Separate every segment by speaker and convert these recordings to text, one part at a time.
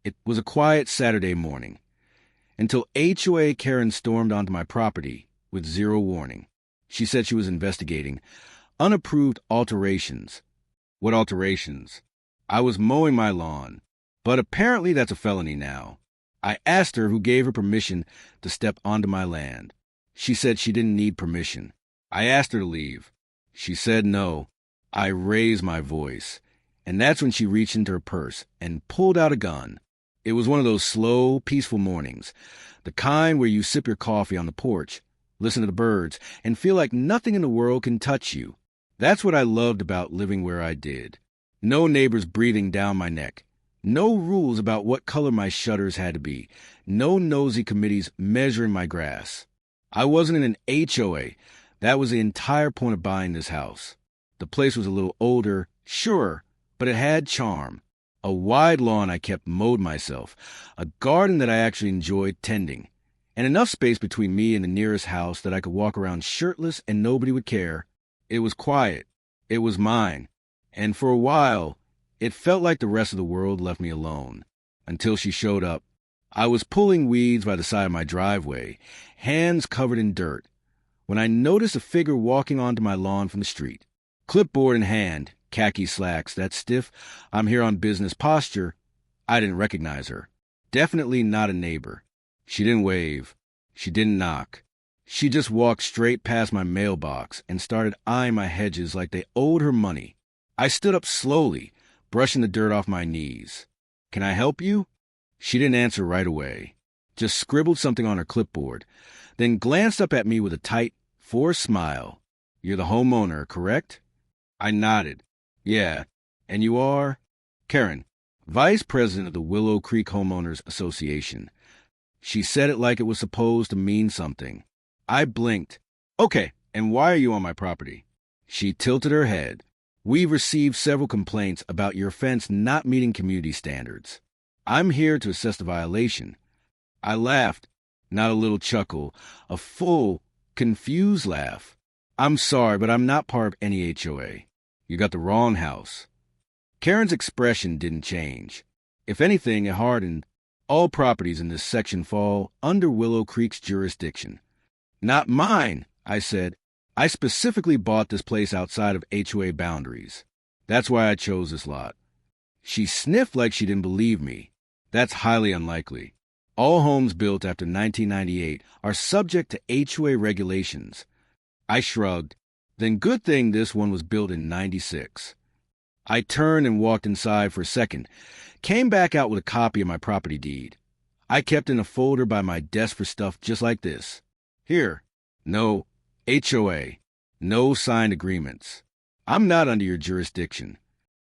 Speaker 1: It was a quiet Saturday morning, until HOA Karen stormed onto my property with zero warning. She said she was investigating unapproved alterations. What alterations? I was mowing my lawn, but apparently that's a felony now. I asked her who gave her permission to step onto my land. She said she didn't need permission. I asked her to leave. She said no. I raised my voice, and that's when she reached into her purse and pulled out a gun. It was one of those slow, peaceful mornings, the kind where you sip your coffee on the porch, listen to the birds, and feel like nothing in the world can touch you. That's what I loved about living where I did. No neighbors breathing down my neck. No rules about what color my shutters had to be. No nosy committees measuring my grass. I wasn't in an HOA. That was the entire point of buying this house. The place was a little older, sure, but it had charm. A wide lawn I kept mowed myself, a garden that I actually enjoyed tending, and enough space between me and the nearest house that I could walk around shirtless and nobody would care. It was quiet. It was mine. And for a while, it felt like the rest of the world left me alone. Until she showed up. I was pulling weeds by the side of my driveway, hands covered in dirt, when I noticed a figure walking onto my lawn from the street. Clipboard in hand, khaki slacks, that stiff, I'm here on business posture. I didn't recognize her. Definitely not a neighbor. She didn't wave. She didn't knock. She just walked straight past my mailbox and started eyeing my hedges like they owed her money. I stood up slowly, brushing the dirt off my knees. Can I help you? She didn't answer right away, just scribbled something on her clipboard, then glanced up at me with a tight, forced smile. You're the homeowner, correct? I nodded. Yeah. And you are? Karen, Vice President of the Willow Creek Homeowners Association. She said it like it was supposed to mean something. I blinked. Okay, and why are you on my property? She tilted her head. We've received several complaints about your fence not meeting community standards. I'm here to assess the violation. I laughed, not a little chuckle, a full, confused laugh. I'm sorry, but I'm not part of any HOA. You got the wrong house. Karen's expression didn't change. If anything, it hardened. All properties in this section fall under Willow Creek's jurisdiction. Not mine, I said. I specifically bought this place outside of HOA boundaries. That's why I chose this lot. She sniffed like she didn't believe me. That's highly unlikely. All homes built after 1998 are subject to HOA regulations. I shrugged. Then good thing this one was built in '96. I turned and walked inside for a second, came back out with a copy of my property deed. I kept in a folder by my desk for stuff just like this. Here. No. HOA. No signed agreements. I'm not under your jurisdiction.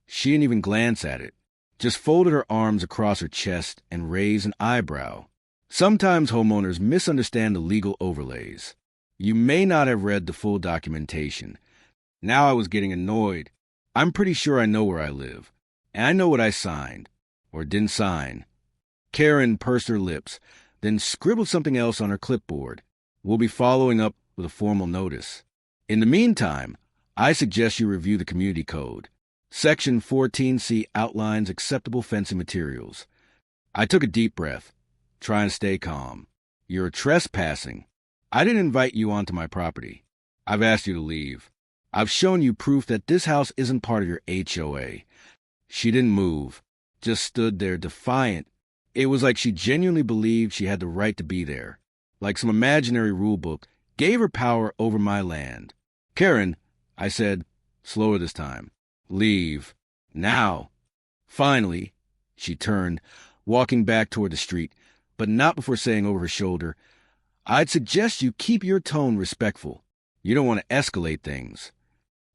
Speaker 1: She didn't even glance at it, just folded her arms across her chest and raised an eyebrow. Sometimes homeowners misunderstand the legal overlays. You may not have read the full documentation. Now I was getting annoyed. I'm pretty sure I know where I live, and I know what I signed, or didn't sign. Karen pursed her lips, then scribbled something else on her clipboard. We'll be following up with a formal notice. In the meantime, I suggest you review the community code. Section 14C outlines acceptable fencing materials. I took a deep breath, trying to stay calm. You're trespassing. I didn't invite you onto my property. I've asked you to leave. I've shown you proof that this house isn't part of your HOA. She didn't move, just stood there defiant. It was like she genuinely believed she had the right to be there, like some imaginary rule book gave her power over my land. Karen, I said, slower this time, leave. Now. Finally, she turned, walking back toward the street, but not before saying over her shoulder, I'd suggest you keep your tone respectful. You don't want to escalate things.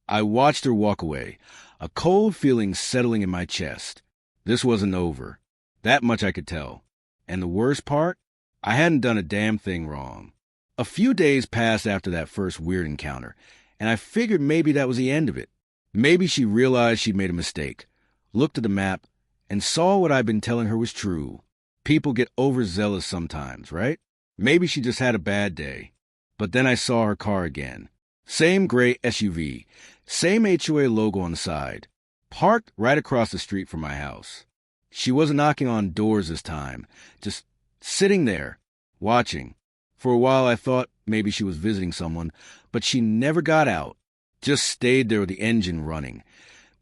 Speaker 1: I watched her walk away, a cold feeling settling in my chest. This wasn't over. That much I could tell. And the worst part? I hadn't done a damn thing wrong. A few days passed after that first weird encounter, and I figured maybe that was the end of it. Maybe she realized she'd made a mistake, looked at the map, and saw what I'd been telling her was true. People get overzealous sometimes, right? Maybe she just had a bad day. But then I saw her car again. Same gray SUV, same HOA logo on the side, parked right across the street from my house. She wasn't knocking on doors this time, just sitting there, watching. For a while I thought maybe she was visiting someone, but she never got out, just stayed there with the engine running,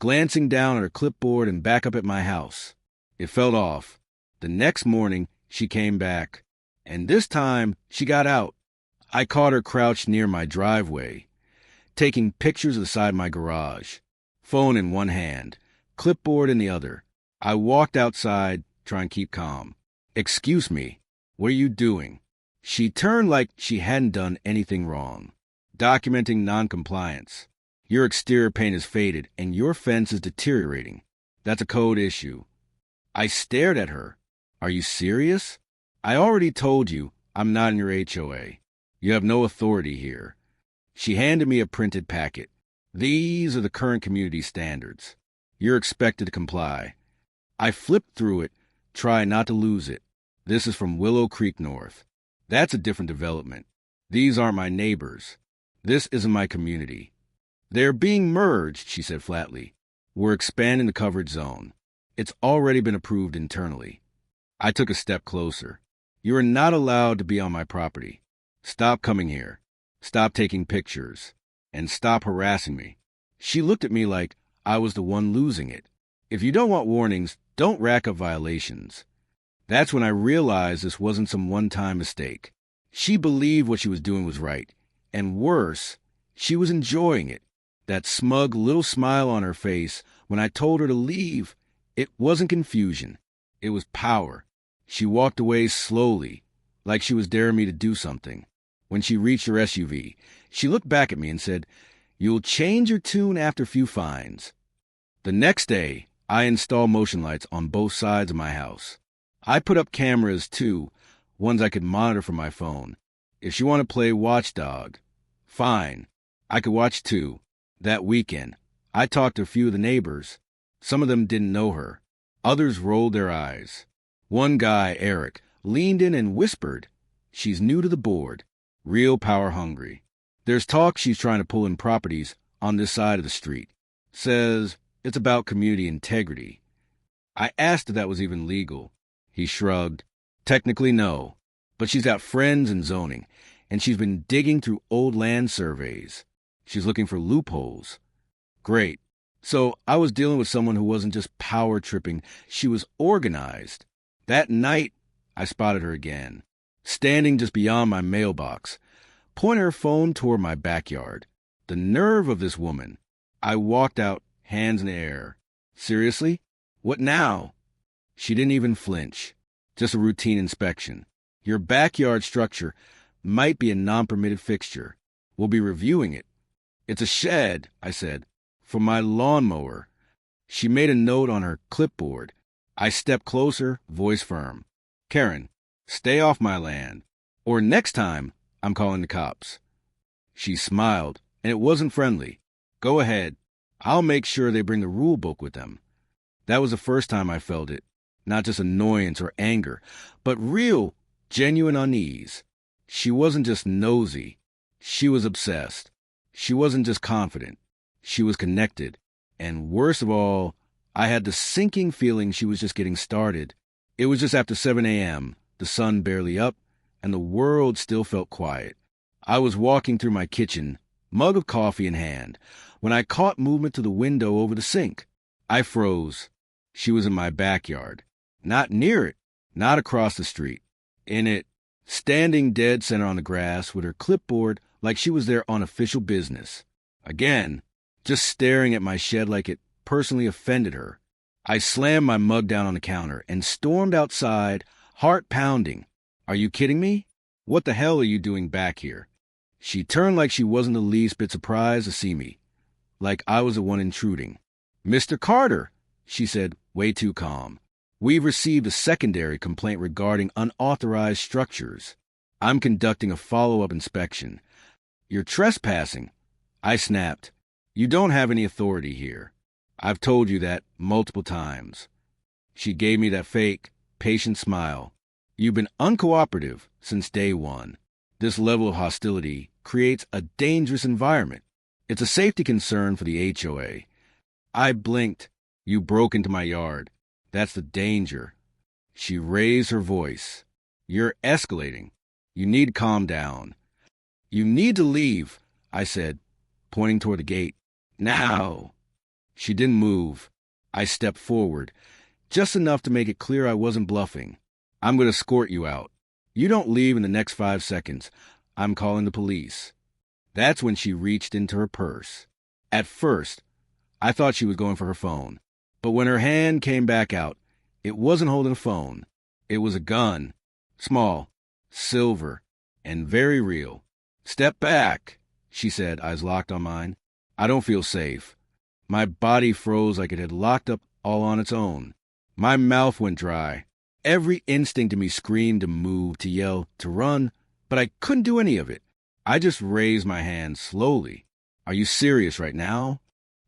Speaker 1: glancing down at her clipboard and back up at my house. It felt off. The next morning, she came back, and this time she got out. I caught her crouched near my driveway, taking pictures of the side of my garage, phone in one hand, clipboard in the other. I walked outside, trying to keep calm. "Excuse me, what are you doing?" She turned like she hadn't done anything wrong. "Documenting noncompliance. Your exterior paint is faded and your fence is deteriorating. That's a code issue." I stared at her. "Are you serious? I already told you I'm not in your HOA. You have no authority here." She handed me a printed packet. "These are the current community standards. You're expected to comply." I flipped through it, trying not to lose it. "This is from Willow Creek North. That's a different development. These aren't my neighbors. This isn't my community." "They're being merged," she said flatly. "We're expanding the coverage zone. It's already been approved internally." I took a step closer. "You are not allowed to be on my property. Stop coming here. Stop taking pictures. And stop harassing me." She looked at me like I was the one losing it. "If you don't want warnings, don't rack up violations." That's when I realized this wasn't some one-time mistake. She believed what she was doing was right. And worse, she was enjoying it. That smug little smile on her face when I told her to leave, it wasn't confusion. It was power. She walked away slowly, like she was daring me to do something. When she reached her SUV, she looked back at me and said, "You'll change your tune after a few fines." The next day, I installed motion lights on both sides of my house. I put up cameras, too, ones I could monitor from my phone. If she wanted to play watchdog, fine. I could watch, too. That weekend, I talked to a few of the neighbors. Some of them didn't know her. Others rolled their eyes. One guy, Eric, leaned in and whispered, "She's new to the board. Real power hungry. There's talk she's trying to pull in properties on this side of the street. Says it's about community integrity." I asked if that was even legal. He shrugged. "Technically, no. But she's got friends in zoning, and she's been digging through old land surveys. She's looking for loopholes." Great. So I was dealing with someone who wasn't just power tripping, she was organized. That night, I spotted her again, standing just beyond my mailbox, pointing her phone toward my backyard. The nerve of this woman. I walked out, hands in the air. "Seriously? What now?" She didn't even flinch. "Just a routine inspection. Your backyard structure might be a non-permitted fixture. We'll be reviewing it." "It's a shed," I said, "for my lawnmower." She made a note on her clipboard. I stepped closer, voice firm. "Karen, stay off my land, or next time I'm calling the cops." She smiled, and it wasn't friendly. "Go ahead. I'll make sure they bring the rule book with them." That was the first time I felt it. Not just annoyance or anger, but real, genuine unease. She wasn't just nosy. She was obsessed. She wasn't just confident. She was connected. And worst of all, I had the sinking feeling she was just getting started. It was just after 7 a.m., the sun barely up, and the world still felt quiet. I was walking through my kitchen, mug of coffee in hand, when I caught movement to the window over the sink. I froze. She was in my backyard. Not near it, not across the street. In it, standing dead center on the grass with her clipboard like she was there on official business. Again, just staring at my shed like it personally offended her. I slammed my mug down on the counter and stormed outside, heart pounding. "Are you kidding me? What the hell are you doing back here?" She turned like she wasn't the least bit surprised to see me, like I was the one intruding. "Mr. Carter," she said, way too calm. "We've received a secondary complaint regarding unauthorized structures. I'm conducting a follow-up inspection. You're trespassing." I snapped. "You don't have any authority here. I've told you that multiple times." She gave me that fake, patient smile. "You've been uncooperative since day one. This level of hostility creates a dangerous environment. It's a safety concern for the HOA." I blinked. "You broke into my yard. That's the danger. She raised her voice. You're escalating. You need to calm down. You need to leave, I said, pointing toward the gate. Now. She didn't move. I stepped forward, just enough to make it clear I wasn't bluffing. I'm going to escort you out. You don't leave in the next 5 seconds. I'm calling the police. That's when she reached into her purse. At first, I thought she was going for her phone. But when her hand came back out, it wasn't holding a phone. It was a gun. Small, silver, and very real. Step back, she said, eyes locked on mine. I don't feel safe. My body froze like it had locked up all on its own. My mouth went dry. Every instinct in me screamed to move, to yell, to run, but I couldn't do any of it. I just raised my hand slowly. Are you serious right now?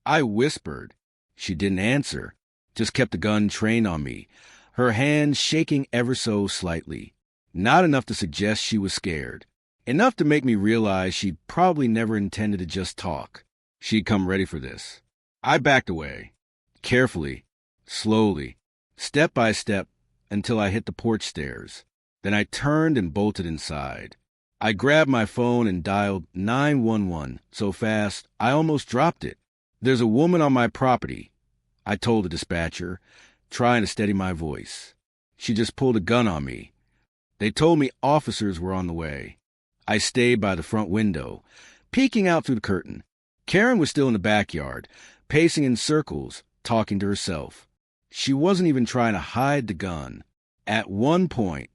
Speaker 1: I whispered. She didn't answer, just kept the gun trained on me, her hand shaking ever so slightly. Not enough to suggest she was scared. Enough to make me realize she'd probably never intended to just talk. She'd come ready for this. I backed away, carefully, slowly, step by step, until I hit the porch stairs. Then I turned and bolted inside. I grabbed my phone and dialed 911 so fast I almost dropped it. There's a woman on my property, I told the dispatcher, trying to steady my voice. She just pulled a gun on me. They told me officers were on the way. I stayed by the front window, peeking out through the curtain. Karen was still in the backyard, pacing in circles, talking to herself. She wasn't even trying to hide the gun. At one point,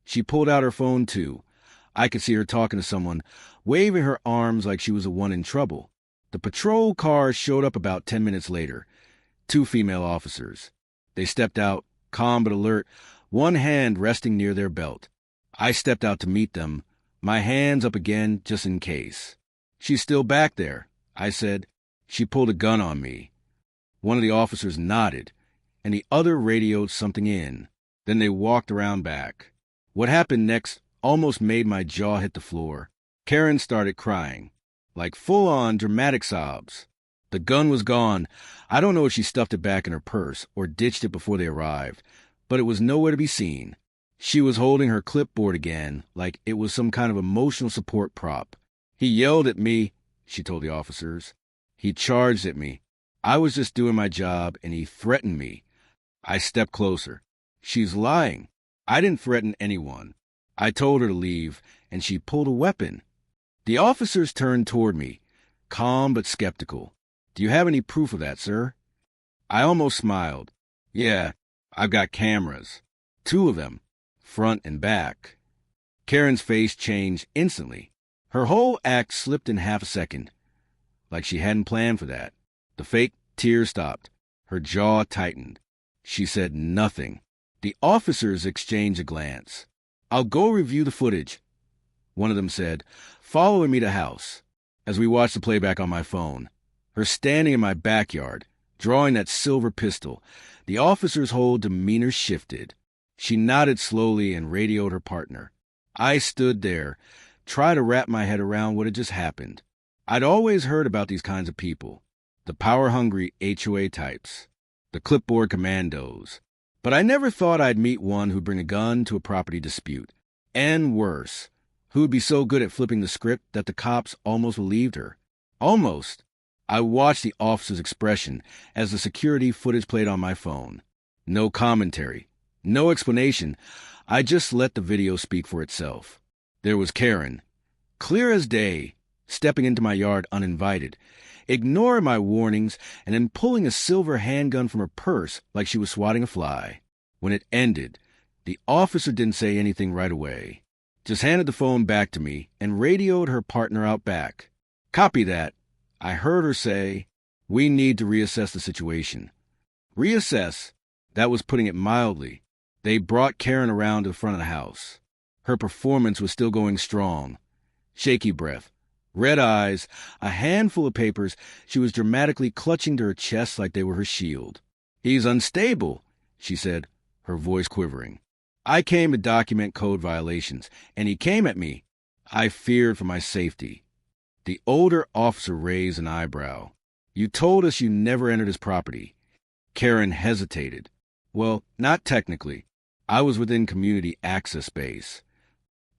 Speaker 1: she pulled out her phone too. I could see her talking to someone, waving her arms like she was the one in trouble. The patrol car showed up about 10 minutes later. 2 female officers. They stepped out, calm but alert, one hand resting near their belt. I stepped out to meet them, my hands up again just in case. She's still back there, I said. She pulled a gun on me. One of the officers nodded, and the other radioed something in. Then they walked around back. What happened next almost made my jaw hit the floor. Karen started crying, like full-on dramatic sobs. The gun was gone. I don't know if she stuffed it back in her purse or ditched it before they arrived, but it was nowhere to be seen. She was holding her clipboard again, like it was some kind of emotional support prop. He yelled at me, she told the officers. He charged at me. I was just doing my job, and he threatened me. I stepped closer. She's lying. I didn't threaten anyone. I told her to leave, and she pulled a weapon. The officers turned toward me, calm but skeptical. Do you have any proof of that, sir? I almost smiled. Yeah, I've got cameras. 2 of them, front and back. Karen's face changed instantly. Her whole act slipped in half a second, like she hadn't planned for that. The fake tears stopped. Her jaw tightened. She said nothing. The officers exchanged a glance. I'll go review the footage, one of them said, following me to the house. As we watched the playback on my phone, her standing in my backyard, drawing that silver pistol, the officer's whole demeanor shifted. She nodded slowly and radioed her partner. I stood there, trying to wrap my head around what had just happened. I'd always heard about these kinds of people, the power-hungry HOA types, the clipboard commandos. But I never thought I'd meet one who'd bring a gun to a property dispute. And worse, who'd be so good at flipping the script that the cops almost believed her. Almost. I watched the officer's expression as the security footage played on my phone. No commentary, no explanation. I just let the video speak for itself. There was Karen, clear as day, stepping into my yard uninvited, ignoring my warnings, and then pulling a silver handgun from her purse like she was swatting a fly. When it ended, the officer didn't say anything right away, just handed the phone back to me and radioed her partner out back. Copy that. I heard her say, we need to reassess the situation. Reassess? That was putting it mildly. They brought Karen around to the front of the house. Her performance was still going strong. Shaky breath, red eyes, a handful of papers. She was dramatically clutching to her chest like they were her shield. He's unstable, she said, her voice quivering. I came to document code violations, and he came at me. I feared for my safety. The older officer raised an eyebrow. You told us you never entered his property. Karen hesitated. Well, not technically. I was within community access space.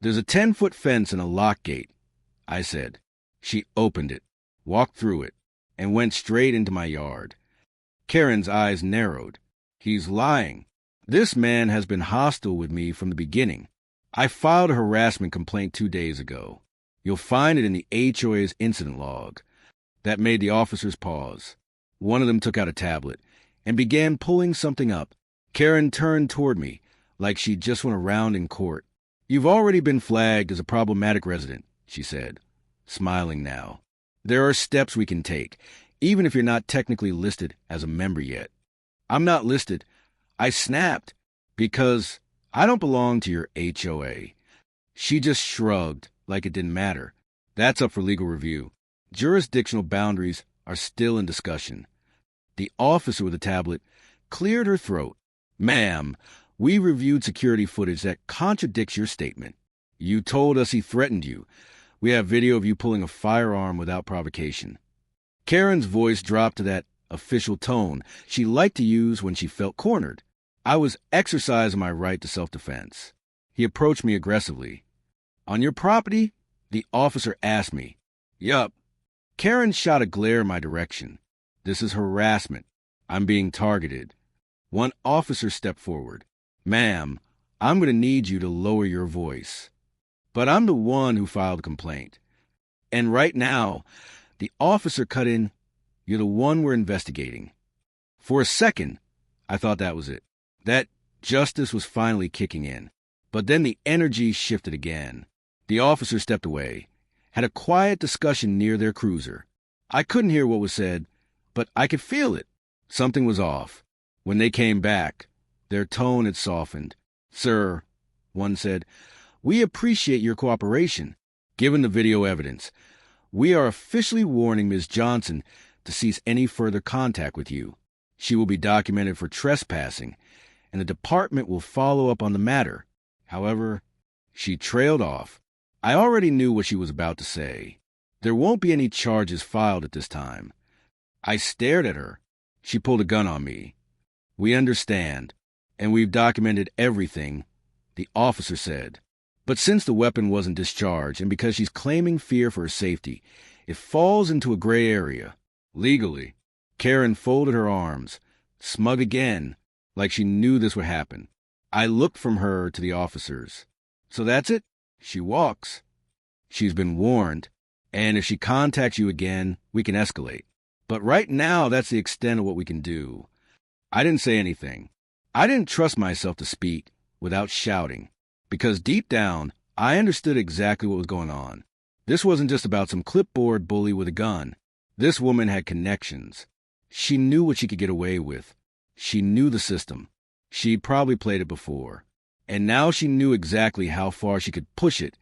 Speaker 1: There's a 10-foot fence and a lock gate, I said. She opened it, walked through it, and went straight into my yard. Karen's eyes narrowed. He's lying. This man has been hostile with me from the beginning. I filed a harassment complaint 2 days ago. You'll find it in the HOA's incident log. That made the officers pause. One of them took out a tablet and began pulling something up. Karen turned toward me, like she just went around in court. You've already been flagged as a problematic resident, she said, smiling now. There are steps we can take, even if you're not technically listed as a member yet. I'm not listed. I snapped, because I don't belong to your HOA. She just shrugged, like it didn't matter. That's up for legal review. Jurisdictional boundaries are still in discussion. The officer with the tablet cleared her throat. Ma'am, we reviewed security footage that contradicts your statement. You told us he threatened you. We have video of you pulling a firearm without provocation. Karen's voice dropped to that official tone she liked to use when she felt cornered. I was exercising my right to self-defense. He approached me aggressively. On your property? The officer asked me. Yup. Karen shot a glare in my direction. This is harassment. I'm being targeted. One officer stepped forward. Ma'am, I'm going to need you to lower your voice. But I'm the one who filed a complaint. And right now, the officer cut in, you're the one we're investigating. For a second, I thought that was it. That justice was finally kicking in. But then the energy shifted again. The officer stepped away, had a quiet discussion near their cruiser. I couldn't hear what was said, but I could feel it. Something was off. When they came back, their tone had softened. Sir, one said, we appreciate your cooperation. Given the video evidence, we are officially warning Ms. Johnson to cease any further contact with you. She will be documented for trespassing, and the department will follow up on the matter. However, she trailed off. I already knew what she was about to say. There won't be any charges filed at this time. I stared at her. She pulled a gun on me. We understand, and we've documented everything, the officer said. But since the weapon wasn't discharged, and because she's claiming fear for her safety, it falls into a gray area. Legally. Karen folded her arms, smug again, like she knew this would happen. I looked from her to the officers. So that's it? She walks. She's been warned, and if she contacts you again, we can escalate. But right now, that's the extent of what we can do. I didn't say anything. I didn't trust myself to speak without shouting, because deep down, I understood exactly what was going on. This wasn't just about some clipboard bully with a gun. This woman had connections. She knew what she could get away with. She knew the system. She'd probably played it before. And now she knew exactly how far she could push it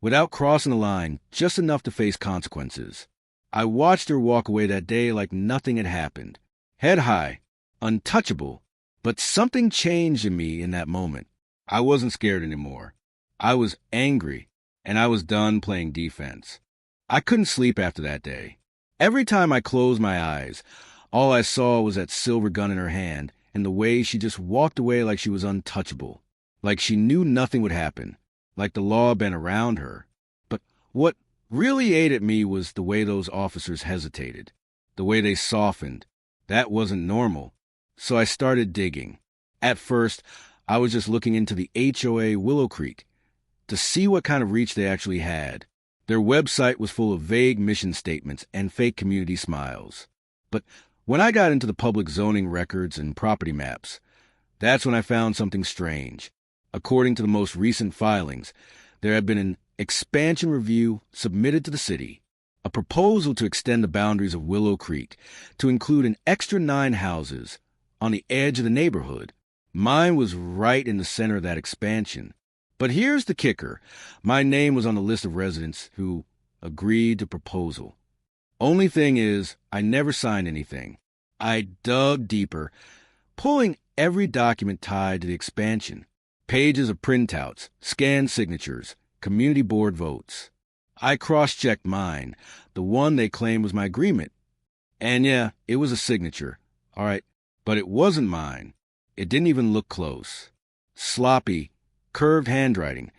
Speaker 1: without crossing the line, just enough to face consequences. I watched her walk away that day like nothing had happened. Head high, untouchable. But something changed in me in that moment. I wasn't scared anymore. I was angry, and I was done playing defense. I couldn't sleep after that day. Every time I closed my eyes, all I saw was that silver gun in her hand and the way she just walked away like she was untouchable, like she knew nothing would happen, like the law had been around her. But what really ate at me was the way those officers hesitated, the way they softened. That wasn't normal. So I started digging. At first, I was just looking into the HOA Willow Creek to see what kind of reach they actually had. Their website was full of vague mission statements and fake community smiles. But when I got into the public zoning records and property maps, that's when I found something strange. According to the most recent filings, there had been an expansion review submitted to the city, a proposal to extend the boundaries of Willow Creek to include an extra 9 houses on the edge of the neighborhood. Mine was right in the center of that expansion. But here's the kicker. My name was on the list of residents who agreed to proposal. Only thing is, I never signed anything. I dug deeper, pulling every document tied to the expansion. Pages of printouts, scanned signatures, community board votes. I cross-checked mine, the one they claimed was my agreement. And yeah, it was a signature. All right, but it wasn't mine. It didn't even look close. Sloppy, curved handwriting,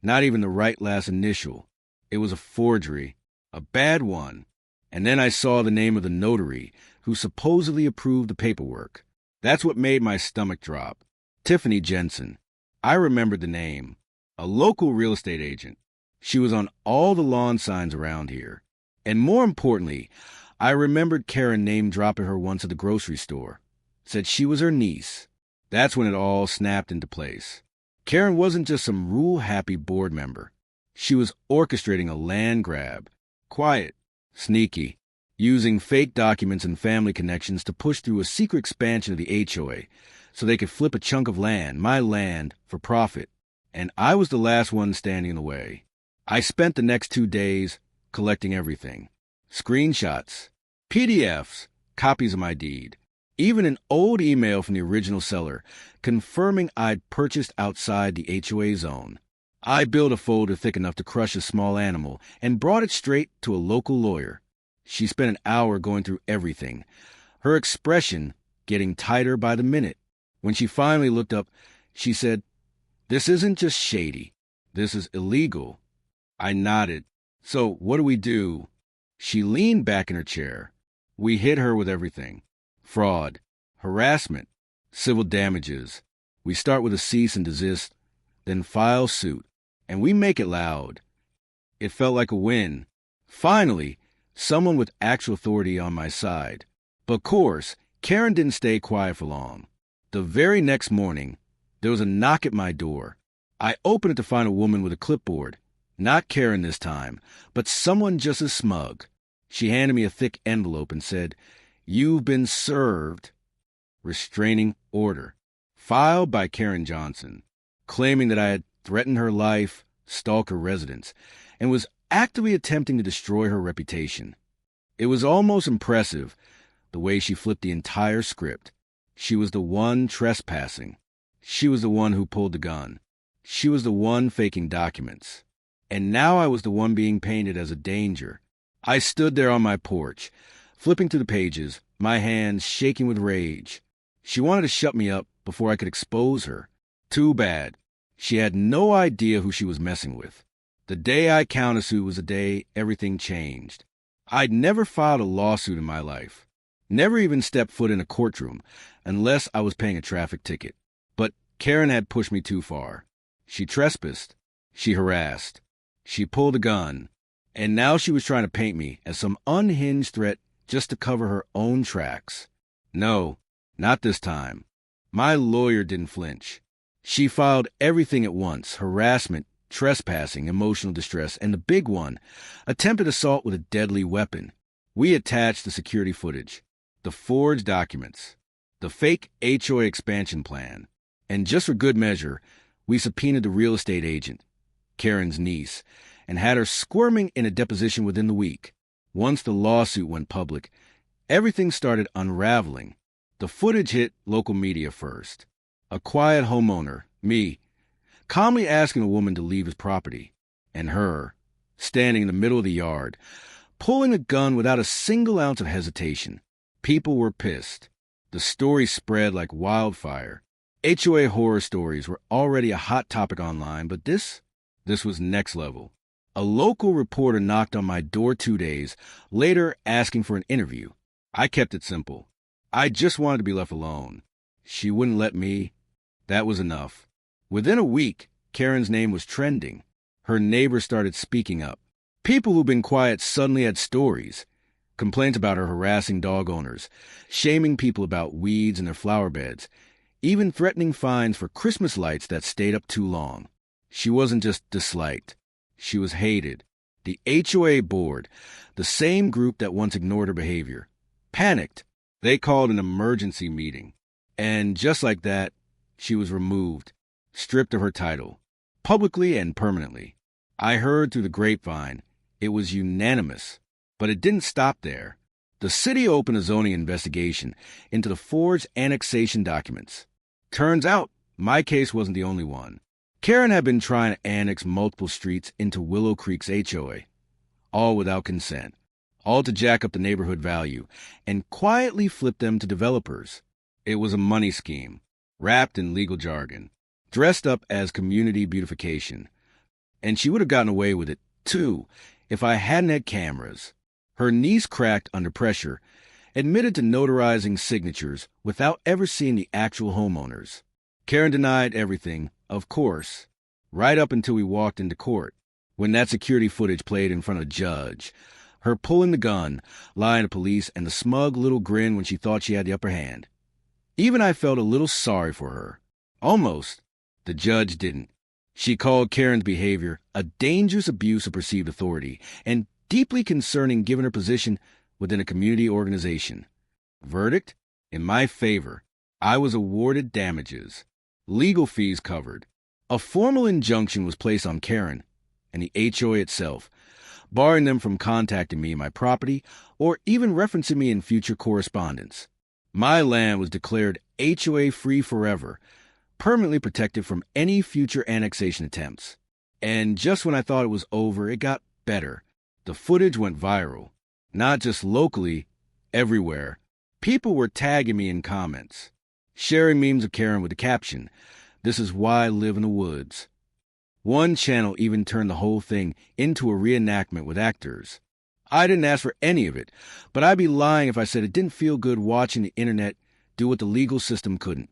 Speaker 1: not even the right last initial. It was a forgery, a bad one. And then I saw the name of the notary who supposedly approved the paperwork. That's what made my stomach drop. Tiffany Jensen. I remembered the name. A local real estate agent. She was on all the lawn signs around here. And more importantly, I remembered Karen name-dropping her once at the grocery store. Said she was her niece. That's when it all snapped into place. Karen wasn't just some rule-happy board member. She was orchestrating a land grab. Quiet, sneaky, using fake documents and family connections to push through a secret expansion of the HOA so they could flip a chunk of land, my land, for profit. And I was the last one standing in the way. I spent the next 2 days collecting everything. Screenshots, PDFs, copies of my deed, even an old email from the original seller confirming I'd purchased outside the HOA zone. I built a folder thick enough to crush a small animal and brought it straight to a local lawyer. She spent an hour going through everything, her expression getting tighter by the minute. When she finally looked up, she said, "This isn't just shady. This is illegal." I nodded. "So what do we do?" She leaned back in her chair. We hit her with everything. Fraud, harassment, civil damages. We start with a cease and desist, then file suit, and we make it loud. It felt like a win. Finally, someone with actual authority on my side. But of course, Karen didn't stay quiet for long. The very next morning, there was a knock at my door. I opened it to find a woman with a clipboard. Not Karen this time, but someone just as smug. She handed me a thick envelope and said, "You've been served." Restraining order. Filed by Karen Johnson, claiming that I had threatened her life, stalked her residence, and was actively attempting to destroy her reputation. It was almost impressive, the way she flipped the entire script. She was the one trespassing. She was the one who pulled the gun. She was the one faking documents. And now I was the one being painted as a danger. I stood there on my porch, flipping through the pages, my hands shaking with rage. She wanted to shut me up before I could expose her. Too bad. She had no idea who she was messing with. The day I countersued was the day everything changed. I'd never filed a lawsuit in my life. Never even stepped foot in a courtroom, unless I was paying a traffic ticket. But Karen had pushed me too far. She trespassed. She harassed. She pulled a gun. And now she was trying to paint me as some unhinged threat just to cover her own tracks. No, not this time. My lawyer didn't flinch. She filed everything at once: harassment, trespassing, emotional distress, and the big one, attempted assault with a deadly weapon. We attached the security footage, the forged documents, the fake HOA expansion plan, and just for good measure, we subpoenaed the real estate agent, Karen's niece, and had her squirming in a deposition within the week. Once the lawsuit went public, everything started unraveling. The footage hit local media first. A quiet homeowner, me, calmly asking a woman to leave his property, and her, standing in the middle of the yard, pulling a gun without a single ounce of hesitation. People were pissed. The story spread like wildfire. HOA horror stories were already a hot topic online, but this was next level. A local reporter knocked on my door 2 days later asking for an interview. I kept it simple. I just wanted to be left alone. She wouldn't let me. That was enough. Within a week, Karen's name was trending. Her neighbors started speaking up. People who'd been quiet suddenly had stories. Complaints about her harassing dog owners, shaming people about weeds in their flower beds, even threatening fines for Christmas lights that stayed up too long. She wasn't just disliked. She was hated. The HOA board, the same group that once ignored her behavior, panicked. They called an emergency meeting. And just like that, she was removed, stripped of her title, publicly and permanently. I heard through the grapevine it was unanimous, but it didn't stop there. The city opened a zoning investigation into the forged annexation documents. Turns out my case wasn't the only one. Karen had been trying to annex multiple streets into Willow Creek's HOA, all without consent, all to jack up the neighborhood value and quietly flip them to developers. It was a money scheme. wrapped in legal jargon, dressed up as community beautification. And she would have gotten away with it, too, if I hadn't had cameras. Her niece cracked under pressure, admitted to notarizing signatures without ever seeing the actual homeowners. Karen denied everything, of course, right up until we walked into court, when that security footage played in front of a judge. Her pulling the gun, lying to police, and the smug little grin when she thought she had the upper hand. Even I felt a little sorry for her. Almost. The judge didn't. She called Karen's behavior a dangerous abuse of perceived authority and deeply concerning given her position within a community organization. Verdict? In my favor. I was awarded damages. Legal fees covered. A formal injunction was placed on Karen and the HOA itself, barring them from contacting me and my property or even referencing me in future correspondence. My land was declared HOA-free forever, permanently protected from any future annexation attempts. And just when I thought it was over, it got better. The footage went viral. Not just locally, everywhere. People were tagging me in comments, sharing memes of Karen with the caption, "This is why I live in the woods." One channel even turned the whole thing into a reenactment with actors. I didn't ask for any of it, but I'd be lying if I said it didn't feel good watching the internet do what the legal system couldn't.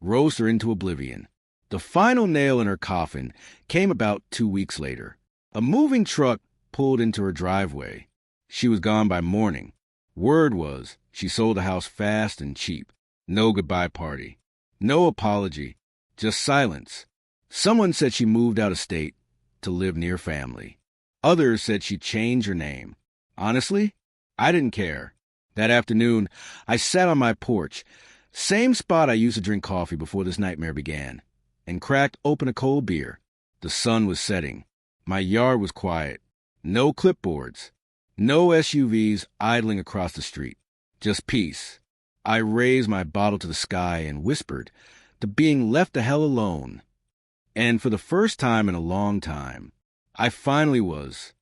Speaker 1: Roast her into oblivion. The final nail in her coffin came about 2 weeks later. A moving truck pulled into her driveway. She was gone by morning. Word was she sold the house fast and cheap. No goodbye party. No apology. Just silence. Someone said she moved out of state to live near family. Others said she changed her name. Honestly, I didn't care. That afternoon, I sat on my porch, same spot I used to drink coffee before this nightmare began, and cracked open a cold beer. The sun was setting. My yard was quiet. No clipboards. No SUVs idling across the street. Just peace. I raised my bottle to the sky and whispered to being left the hell alone. And for the first time in a long time, I finally was.